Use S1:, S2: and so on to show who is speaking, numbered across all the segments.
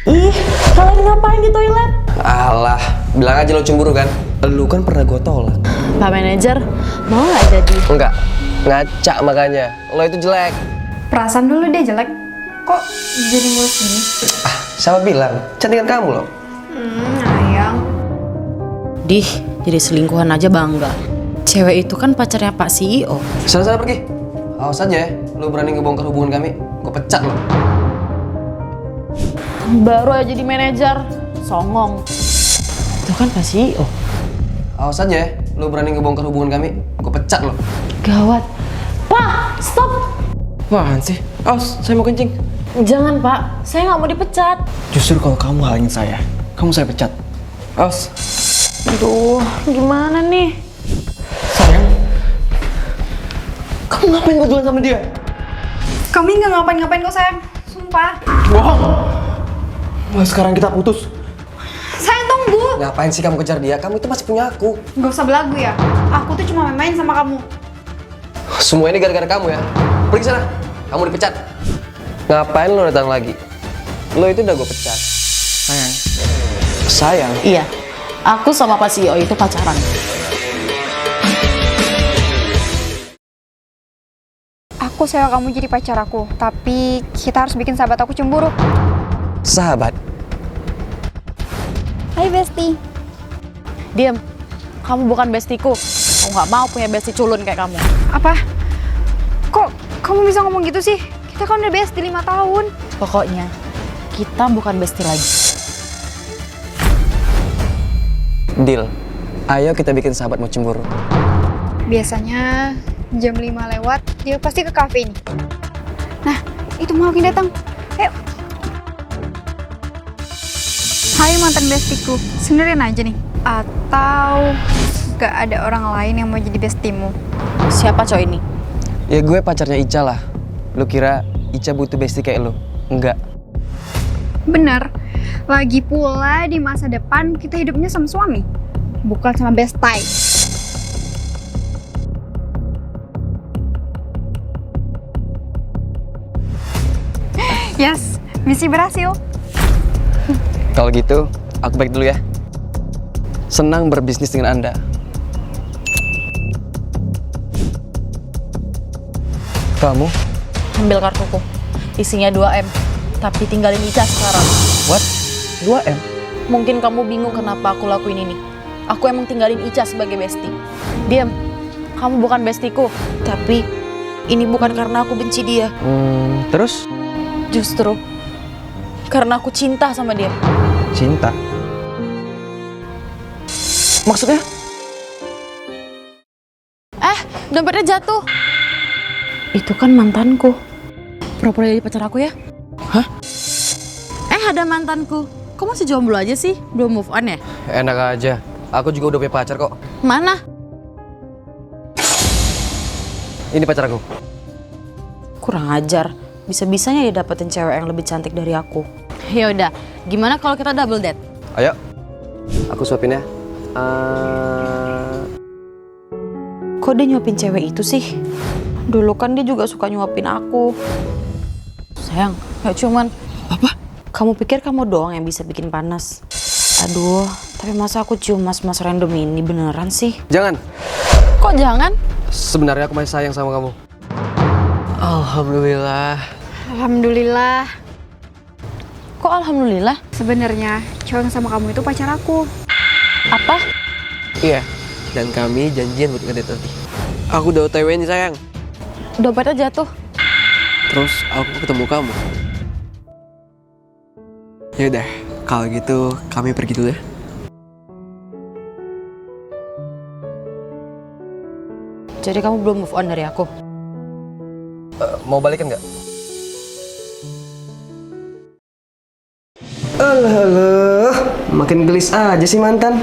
S1: Ih, kalian ngapain di toilet?
S2: Alah, bilang aja lo cemburu kan? Lu kan pernah gue tolak.
S1: Pak manajer, mau nggak jadi?
S2: Enggak, ngaca makanya. Lo itu jelek.
S3: Perasaan dulu dia jelek. Kok jadi mulus gini?
S2: Siapa bilang? Cantikan kamu loh.
S3: Sayang.
S1: Dih, jadi selingkuhan aja bangga. Cewek itu kan pacarnya Pak CEO.
S2: Sana pergi. Awas aja ya, lo berani ngebongkar hubungan kami, gue pecat lo.
S1: Baru aja jadi manajer, songong. Itu kan Pak CEO.
S2: Awas aja ya, lo berani ngebongkar hubungan kami, gue pecat lo.
S1: Gawat. Pak, stop!
S2: Apaan sih? Awas, saya mau kencing.
S1: Jangan Pak, saya nggak mau dipecat.
S4: Justru kalau kamu halangin saya pecat.
S2: Awas.
S1: Aduh, gimana nih?
S4: Sayang, kamu ngapain berduaan sama dia?
S3: Kami nggak ngapain-ngapain kok sayang. Sumpah.
S4: Bohong. Nah, sekarang kita putus.
S3: Sayang tunggu.
S2: Ngapain sih kamu kejar dia? Kamu itu masih punya aku.
S3: Gak usah belagu ya. Aku tuh cuma main-main sama kamu.
S2: Semua ini gara-gara kamu ya. Pergi sana, kamu dipecat. Ngapain lo datang lagi? Lo itu udah gue pecat.
S4: Sayang.
S2: Sayang?
S1: Iya, aku sama Pak CEO itu pacaran.
S3: Aku sewa kamu jadi pacar aku. Tapi kita harus bikin sahabat aku cemburu.
S2: Sahabat?
S3: Hai Besti.
S1: Diam, kamu bukan bestiku. Aku nggak mau punya besti culun kayak kamu.
S3: Apa? Kok kamu bisa ngomong gitu sih? Kita kan udah besti 5 tahun.
S1: Pokoknya, kita bukan besti lagi.
S2: Deal. Ayo kita bikin sahabat mau cemburu.
S3: Biasanya jam 5 lewat, dia pasti ke kafe ini. Nah, itu makhluk yang datang. Ayo. Hai mantan bestiku, sendirian aja nih? Atau gak ada orang lain yang mau jadi bestimu?
S1: Siapa cowok ini?
S2: Ya gue pacarnya Ica lah. Lu kira Ica butuh bestie kayak lu? Enggak.
S3: Bener, lagi pula di masa depan kita hidupnya sama suami, bukan sama bestie. Yes, misi berhasil.
S2: Kalau gitu, aku balik dulu ya. Senang berbisnis dengan Anda. Kamu?
S1: Ambil kartuku. Isinya 2M. Tapi tinggalin Ica sekarang.
S2: What? 2M?
S1: Mungkin kamu bingung kenapa aku lakuin ini. Aku emang tinggalin Ica sebagai bestie. Diam. Kamu bukan bestiku. Tapi ini bukan karena aku benci dia.
S2: Terus?
S1: Justru karena aku cinta sama dia.
S2: Cinta? Maksudnya?
S1: Dompetnya jatuh. Itu kan mantanku. Pura-pura jadi pacar aku ya?
S2: Hah?
S1: Ada mantanku. Kok masih jomblo aja sih? Belum move on ya?
S2: Enak aja. Aku juga udah punya pacar kok.
S1: Mana?
S2: Ini pacar aku.
S1: Kurang ajar. Bisa-bisanya dia dapetin cewek yang lebih cantik dari aku. Ya udah, gimana kalau kita double date?
S2: Ayo. Aku suapin ya.
S1: Kok dia nyuapin cewek itu sih? Dulu kan dia juga suka nyuapin aku. Sayang, gak cuman.
S2: Apa?
S1: Kamu pikir kamu doang yang bisa bikin panas? Aduh, tapi masa aku cium mas-mas random ini beneran sih?
S2: Jangan.
S1: Kok jangan?
S2: Sebenarnya aku masih sayang sama kamu. Alhamdulillah.
S3: Alhamdulillah.
S1: Kok alhamdulillah?
S3: Sebenarnya cowok yang sama kamu itu pacar aku.
S1: Apa?
S2: Iya. Dan kami janjian buat ngedate nanti. Aku udah OTW nih sayang.
S1: Dompetnya jatuh.
S2: Terus aku ketemu kamu. Ya udah, kalau gitu kami pergi dulu ya.
S1: Jadi kamu belum move on dari aku?
S2: Mau balikan nggak? Alah, makin gelis aja sih mantan.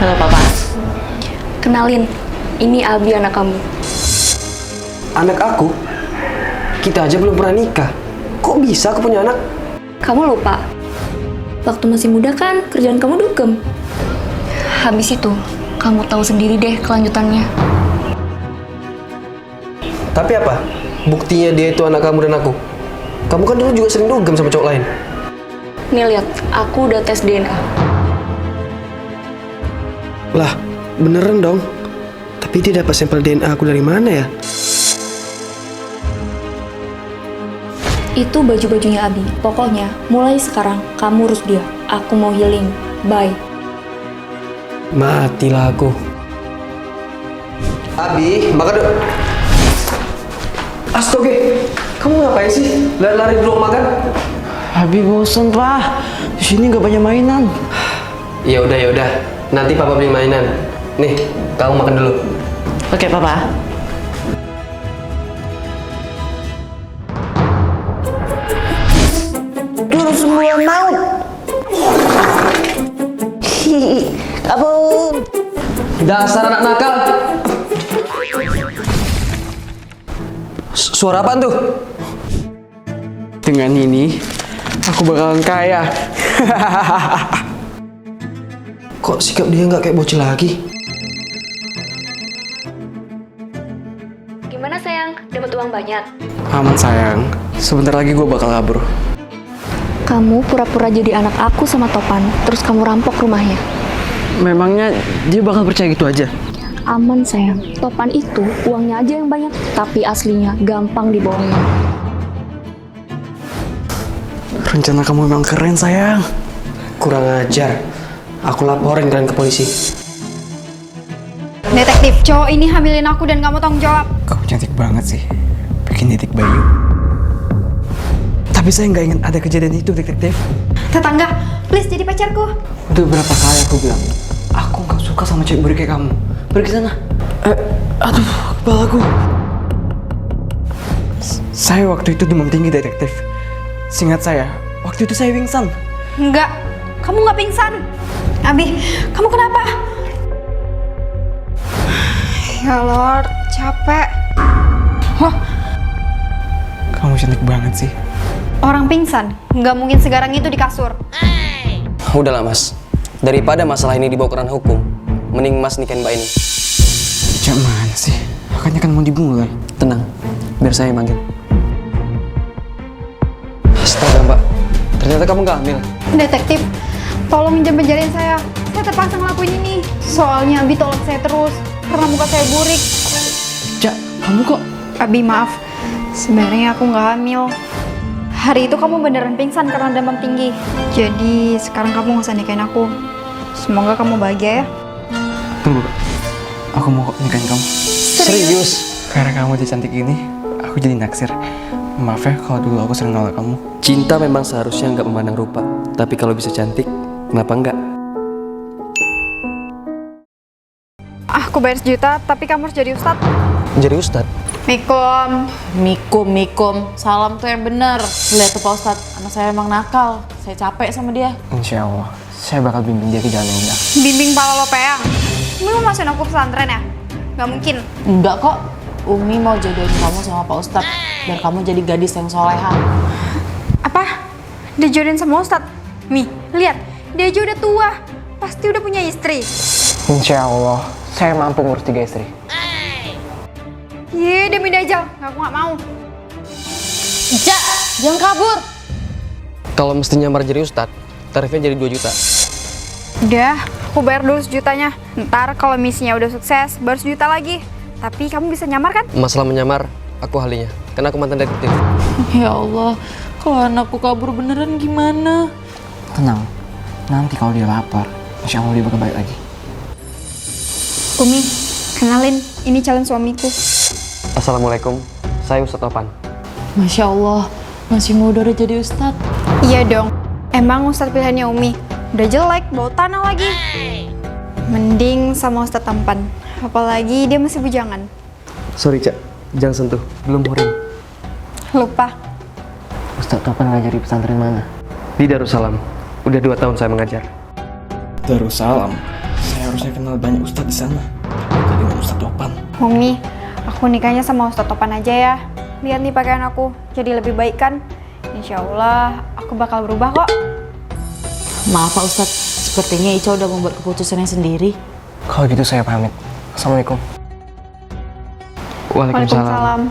S1: Halo papa.
S5: Kenalin, ini Abi anak kamu.
S2: Anak aku? Kita aja belum pernah nikah. Kok bisa aku punya anak?
S5: Kamu lupa? Waktu masih muda kan kerjaan kamu dugem. Habis itu, kamu tahu sendiri deh kelanjutannya.
S2: Tapi apa? Buktinya dia itu anak kamu dan aku? Kamu kan dulu juga sering dugem sama cowok lain.
S5: Nih lihat, aku udah tes DNA.
S6: Lah, beneran dong. Tapi dia dapat sampel DNA aku dari mana ya?
S5: Itu baju-bajunya Abi. Pokoknya, mulai sekarang kamu urus dia. Aku mau healing. Bye.
S6: Matilah aku.
S2: Abi, makan dulu. Astaga, kamu ngapain sih? Lari-lari di ruang makan?
S6: Abi bosan, Pak. Di sini nggak banyak mainan.
S2: Ya udah. Nanti papa beli mainan. Nih, kamu makan dulu.
S1: Oke, Papa.
S6: Jurus sembuhan maut. Kabur.
S2: Dasar anak nakal. Suara apaan tuh?
S6: Dengan ini, aku bakalan kaya. Kok sikap dia nggak kayak bocil lagi?
S5: Gimana sayang? Dapat uang banyak?
S6: Aman sayang. Sebentar lagi gue bakal kabur.
S5: Kamu pura-pura jadi anak aku sama Topan, terus kamu rampok rumahnya.
S6: Memangnya dia bakal percaya gitu aja?
S5: Aman sayang, Topan itu uangnya aja yang banyak, tapi aslinya gampang dibohongin.
S6: Rencana kamu memang keren sayang.
S2: Kurang ajar. Aku laporin kalian ke polisi.
S3: Detektif, cowok ini hamilin aku dan kamu tanggung jawab.
S6: Kamu cantik banget sih. Bikin titik bayu. Tapi saya nggak ingat ada kejadian itu, detektif.
S3: Tetangga, please jadi pacarku.
S6: Udah berapa kali aku bilang, aku nggak suka sama cewek burik kayak kamu. Pergi sana. Aduh, kepalaku. Saya waktu itu demam tinggi, detektif. Seingat saya, waktu itu saya pingsan.
S3: Enggak, kamu nggak pingsan. Abi, kamu kenapa? Ya Lord, capek. Wah,
S6: Kamu cantik banget sih.
S3: orang pingsan, nggak mungkin segarang itu di kasur.
S2: Udahlah mas, daripada masalah ini dibawa ke ranah hukum, mending mas nikahin mbak ini.
S6: Cak mana sih? Makanya kan mau dimulai.
S2: Tenang, biar saya yang manggil. Astaga mbak, ternyata kamu gak hamil.
S3: Detektif, tolong penjarain saya. Saya terpaksa ngelakuin ini. Soalnya Abi tolak saya terus, karena muka saya burik.
S6: Cak, kamu kok?
S3: Abi maaf, sebenarnya aku nggak hamil. Hari itu kamu beneran pingsan karena demam tinggi. Jadi sekarang kamu nggak usah nikahin aku. Semoga kamu bahagia ya.
S6: Tunggu, aku mau kok nikahin kamu.
S2: Serius?
S6: Karena kamu jadi cantik ini, aku jadi naksir. Maaf ya kalau dulu aku sering nolak kamu.
S2: Cinta memang seharusnya nggak memandang rupa, tapi kalau bisa cantik, kenapa enggak?
S3: Aku bayar 1 juta, tapi kamu harus jadi ustadz.
S2: Jadi ustad.
S1: Mikum. Salam tuh yang bener. Lihat tuh Pak Ustadz, anak saya emang nakal. Saya capek sama dia.
S6: Insya Allah, saya bakal bimbing dia ke jalan yang benar.
S3: Bimbing pala lo peyang. Kamu mau masukin aku pesantren ya? Gak mungkin.
S1: Enggak kok. Umi mau jodohin kamu sama Pak Ustadz biar kamu jadi gadis yang soleha.
S3: Apa? Dijodohin sama ustadz? Mi, lihat. Dia aja udah tua. Pasti udah punya istri.
S6: Insya Allah, saya mampu ngurus 3 istri.
S3: Ye, demi Dajjal. Aku gak mau.
S1: Ica, jangan kabur.
S2: Kalau mesti nyamar jadi ustad, tarifnya jadi 2 juta.
S3: Udah, aku bayar dulu 1 jutanya. Ntar kalau misinya udah sukses, baru 1 juta lagi. Tapi kamu bisa nyamar kan?
S2: Masalah menyamar, aku ahlinya. Karena aku mantan detektif.
S1: Ya Allah, kalau anakku kabur beneran gimana?
S6: Tenang, nanti kalau dia lapar, insya Allah dia bakal balik lagi.
S3: Umi, kenalin. Ini calon suamiku.
S2: Assalamualaikum, saya Ustadz Topan.
S1: Masya Allah, masih muda udah jadi Ustadz.
S3: Iya dong. Emang ustadz pilihannya Umi. Udah jelek, bau tanah lagi. Mending sama ustadz tampan. Apalagi dia masih bujangan.
S2: Sorry Cak, jangan sentuh, belum murim.
S3: Lupa.
S6: Ustadz Topan ngajar di pesantren mana?
S2: Di Darussalam, udah 2 tahun saya mengajar.
S6: Darussalam. Saya harusnya kenal banyak ustadz di sana. Jadi Ustadz Topan.
S3: Umi, aku nikahnya sama ustadz Topan aja ya. Lihat nih pakaian aku, jadi lebih baik kan? Insya Allah, aku bakal berubah kok.
S1: Maaf Pak Ustadz, sepertinya Ica udah membuat keputusannya sendiri.
S6: Kalau gitu saya pamit. Assalamualaikum.
S2: Waalaikumsalam.
S3: Waalaikumsalam.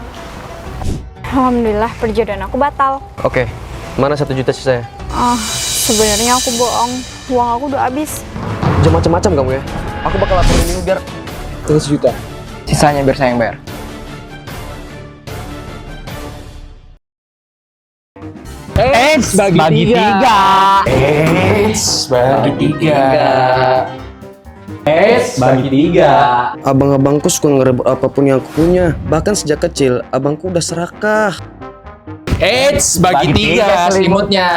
S3: Alhamdulillah perjodohan aku batal.
S2: Oke, mana 1 juta sisanya?
S3: Sebenarnya aku bohong. Uang aku udah habis.
S2: Jangan macam-macam kamu ya. Aku bakal laporin ini biar
S6: 1 juta. Sisanya biar saya yang bayar.
S7: Bagi tiga. Bagi tiga.
S2: abang-abangku suka ngerebut apapun yang aku punya. Bahkan sejak kecil, abangku udah serakah.
S7: Bagi tiga selimutnya.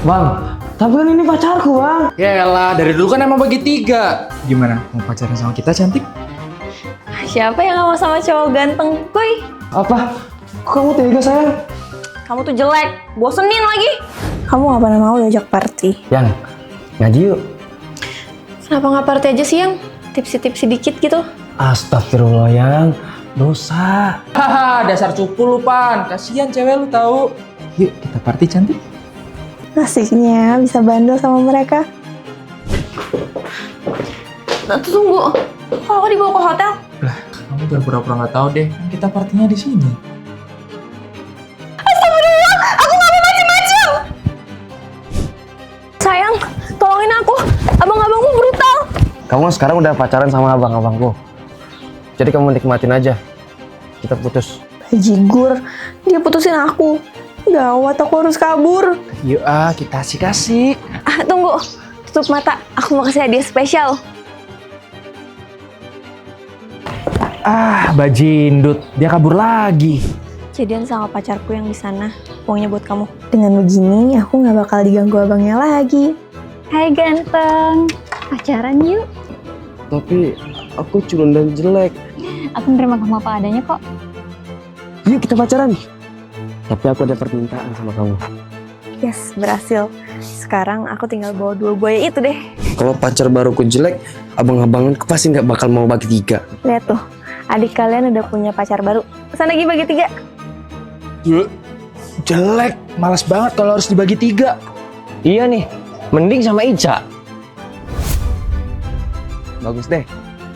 S6: Bang, tapi kan ini pacarku, Bang.
S7: Yaelah, dari dulu kan emang bagi tiga.
S6: Gimana? Mau pacaran sama kita, cantik?
S5: Siapa yang gak mau sama cowok ganteng, kuy?
S6: Apa? Kok kamu tega, sayang?
S5: Kamu tuh jelek, bosenin lagi. Kamu gak pernah mau diajak party.
S6: Yang, ngaji yuk.
S5: Kenapa gak party aja sih, Yang? Tipsi-tipsi dikit gitu.
S6: Astagfirullah, Yang. Dosa.
S7: Haha, dasar cupu lu, Pan. Kasihan cewek lu tahu.
S6: Yuk, kita party, cantik.
S5: Asiknya bisa bandel sama mereka. Nah, tunggu. Kok aku dibawa ke hotel?
S7: Lah, kamu jangan pura-pura nggak tahu deh. Kan kita partinya di sini.
S5: Sayang, tolongin aku. Abang-abangmu brutal.
S2: Kamu sekarang udah pacaran sama abang-abangku. Jadi kamu nikmatin aja. Kita putus.
S5: Bajigur, dia putusin aku. Gawat, aku harus kabur.
S7: Yuk kita asik-asik.
S5: Tunggu. Tutup mata. Aku mau kasih hadiah spesial.
S7: Bajindut. Dia kabur lagi.
S5: Jadian sama pacarku yang di sana. Uangnya buat kamu. Dengan begini, aku nggak bakal diganggu abangnya lagi. Hai ganteng, pacaran yuk.
S2: Tapi aku culun dan jelek.
S5: Aku nerima kamu apa adanya kok.
S2: Yuk kita pacaran. Tapi aku ada permintaan sama kamu.
S5: Yes, berhasil. Sekarang aku tinggal bawa 2 buaya itu deh.
S2: Kalau pacar baruku jelek, abang-abanganku pasti nggak bakal mau bagi 3.
S5: Lihat tuh, adik kalian udah punya pacar baru. Sana lagi bagi 3.
S7: Jelek. Malas banget kalau harus dibagi 3.
S2: Iya nih, mending sama Ica. Bagus deh.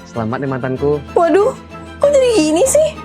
S2: Selamat nih mantanku.
S5: Waduh, kok jadi gini sih?